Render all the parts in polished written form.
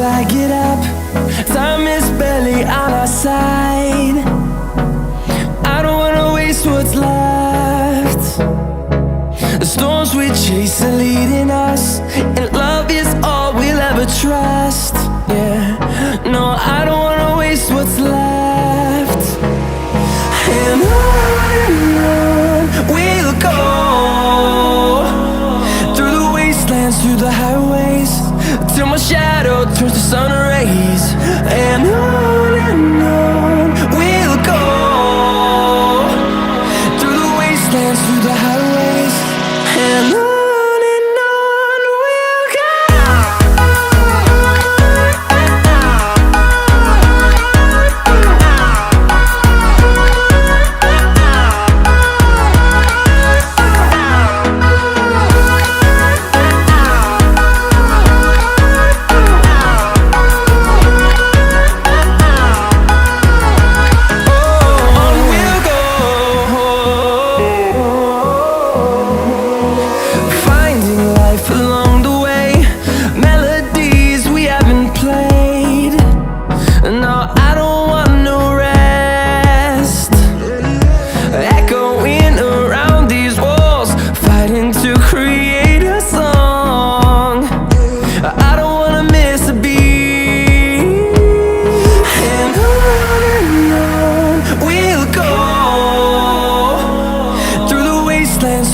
I get up. Time is barely on our side. I don't wanna waste what's left. The storms we chase are leading us, and love is all we'll ever trust. Yeah, no, I don't wanna waste what's left. And on we'll go, through the wastelands, through the highways, till my shadow turns to sun rays. And on we'll go, through the wastelands, through the highways, and on we'll go.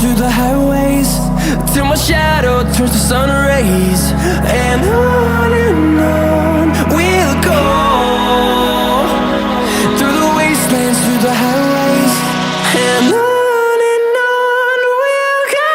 Through the highways, till my shadow turns to sun rays. And on we'll go, through the wastelands, through the highways, and on we'll go.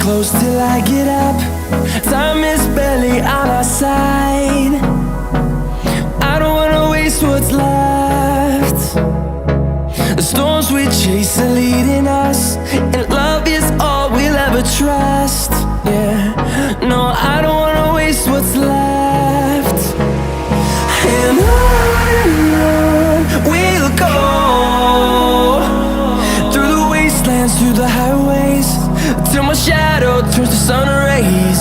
close till I get up. Time is barely on our side. I don't wanna waste what's left. The storms we chase are leading us, and love is all we'll ever trust. Yeah, no, I don't wanna waste what's left. And on we'll go, through the wastelands, through the highways, till my shadow turns to sun rays.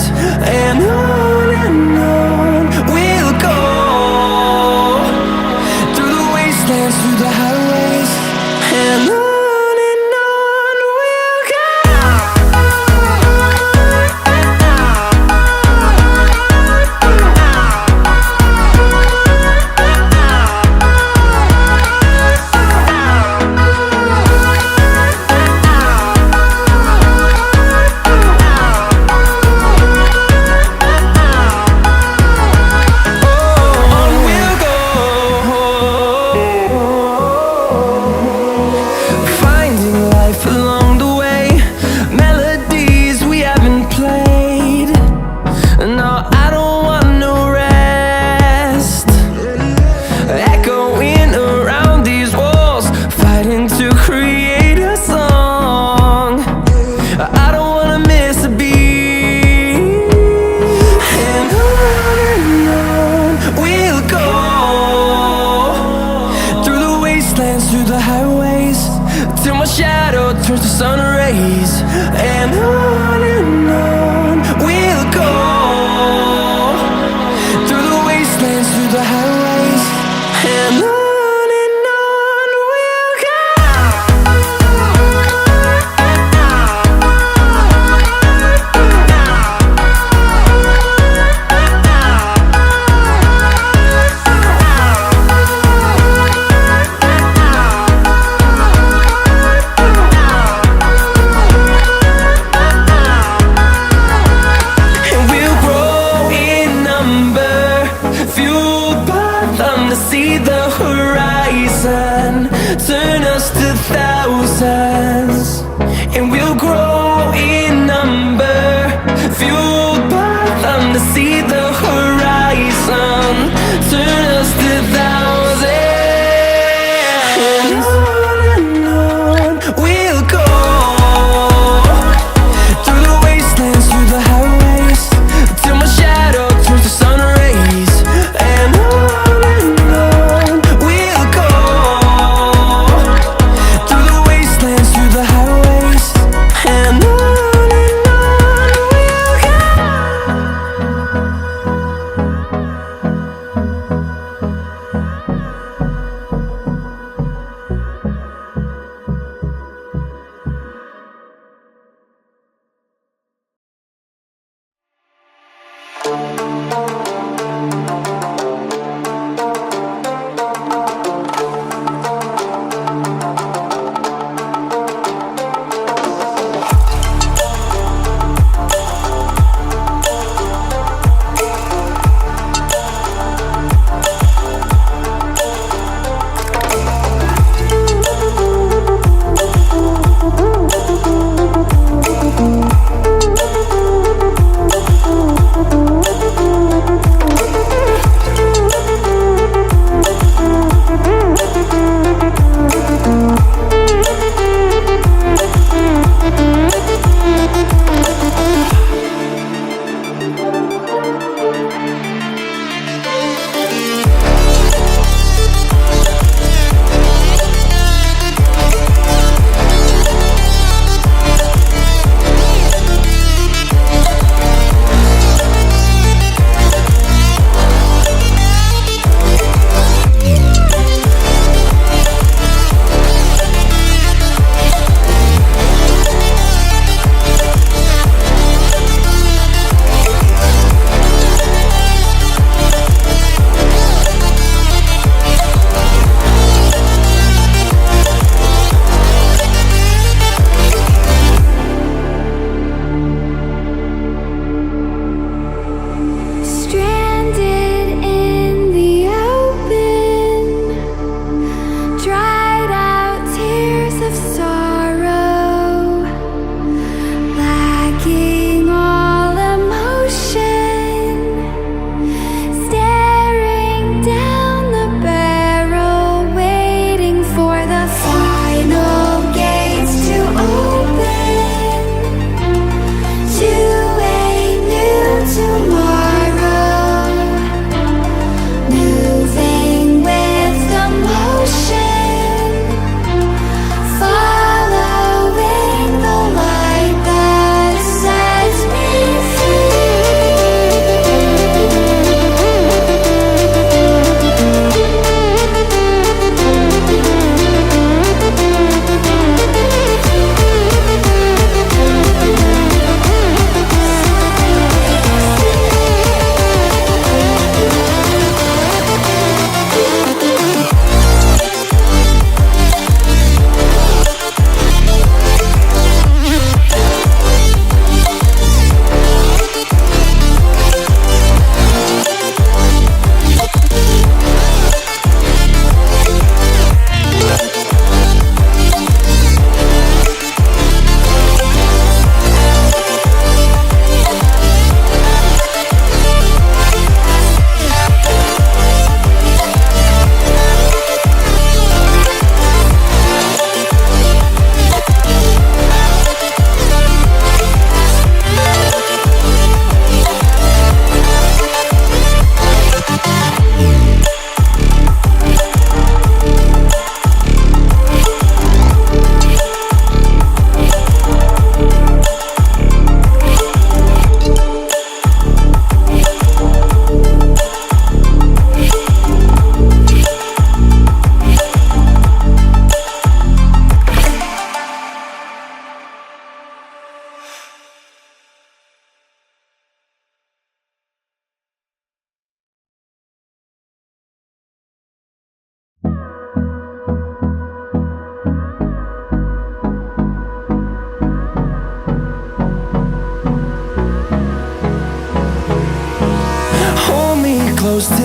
And on we'll go, through the wastelands, through the highways, and on we'll go. Through the highways, till my shadow turns to sun rays. And on we'll go, through the wastelands, through the highways, and on we'll go. See the horizon, turn us to thousands, and we'll grow in number, fueled by them to see the horizon, turn us to thousands, and on we'll go, through the wastelands, through the highways, till my shadow turns to sun rays. And through the highways, and on we'll go.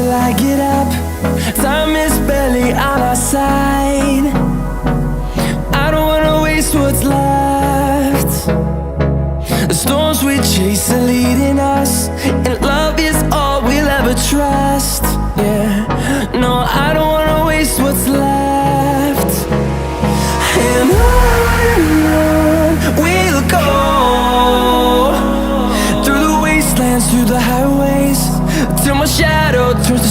till I get up. Time is barely on our side. I don't wanna waste what's left. The storms we chase are leading us, and love is all we'll ever trust. Yeah, no, I don't wanna waste what's left. And on we'll go, through the wastelands, through the highways, till my shadow turns to